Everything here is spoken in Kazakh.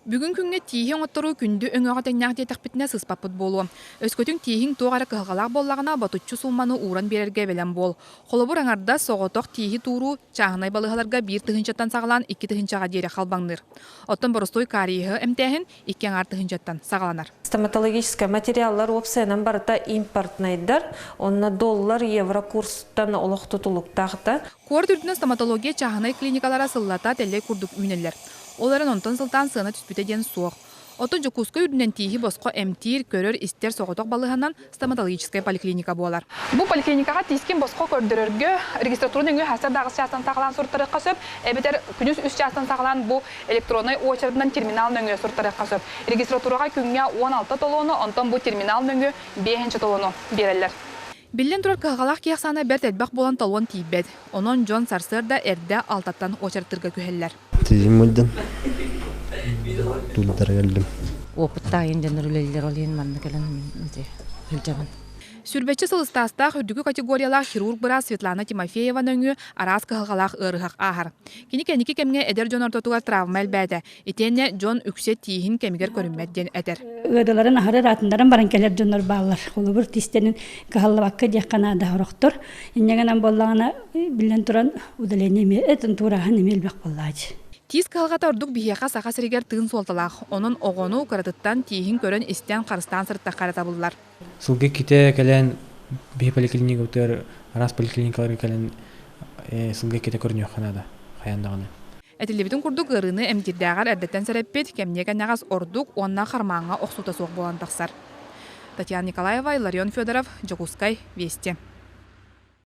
Бүгін күнге тиихин оттару күнді өңөға тәңнәқ детақпетіне сыспапыт болу. Өскөтің тиихин тоғары қығалақ боллағына батутчу сумманы уран берерге белен бол. Қолыбыр аңарда соғытоқ тиихи туру чағынай балығаларға бір тыхынчаттан сағалан 2 тыхынчаға дере қалбаңныр. Оттан боростой кариығы әмтәхін 2 аңар тыхынчаттан сағаланар. Стоматологическая материаллар опсайынан барыта импортнайдар, онна доллар, евро курстан олық тұтылықтағыта. Куар түрдіні стоматология чағынай клиникалара сыллата тәлі күрдік үйнелер. Оларын онтан сылтан сыны түспіте ден суық. Отын жүкусқа үрдінен тиихи босқо әмтир, көрір, істер соғытоқ балығынан стоматологическая поликлиника болар. Бұл поликлиникаға тиіскен босқо көрдірерге регистратурын өңі хасар дағыз частан сағылан сұрттары қасып, әбетер күніз үс частан сағылан бұл электронный очередінен терминал өңі сұрттары қасып. Регистратураға күнге 16 толуыны, онтан бұл терминал өңі 5 толуыны берелер. Билен тұрар қағалақ кияқсаны бәрт әлбақ болан талуан тейбет. Онын Джон Сарсырда әрді алтаттан очереттіргі көхелер. Тезім өлдім. Тұлдар әлдім. Опытта енден үрілелер олейін манны кәлін үлжамын. Сүрбетчі сылыстастақ үрдігі категориялақ хирург бұра Светлана Тимофееван өңі арас қағалақ ұрғақ ағар. Кені кемге әдер Джон ортотуға травма әлбәді. Етене Джон үксе тиихин кемігер көрінмәдден әдер. Ödelerin ahırı ratınların barankeler dönür bağlar. Olubur tistenin kahallı vakka diyekana da horoktur. İnnegenem bollağına bilen turan udalenemi etin turahan emel bak bollacı. Тиз калгата ордук бихияка сака сиригер тыын солталах. Онун огону каратыттан тиихин көрөн истен карыстан сыртта карата буллар. Сулге ките келен бе поликлиника өтөр, арас поликлиникалар келен сулге ките көрнөк канада хаяндаганы. Этилебитин курдук ырыны эмтирдагар эрдеттен сереппет кемнеге нагас ордук онна хармаңга оксута соқ болан таксар. Татьяна Николаева, Иларион Федоров, Джокускай, Вести.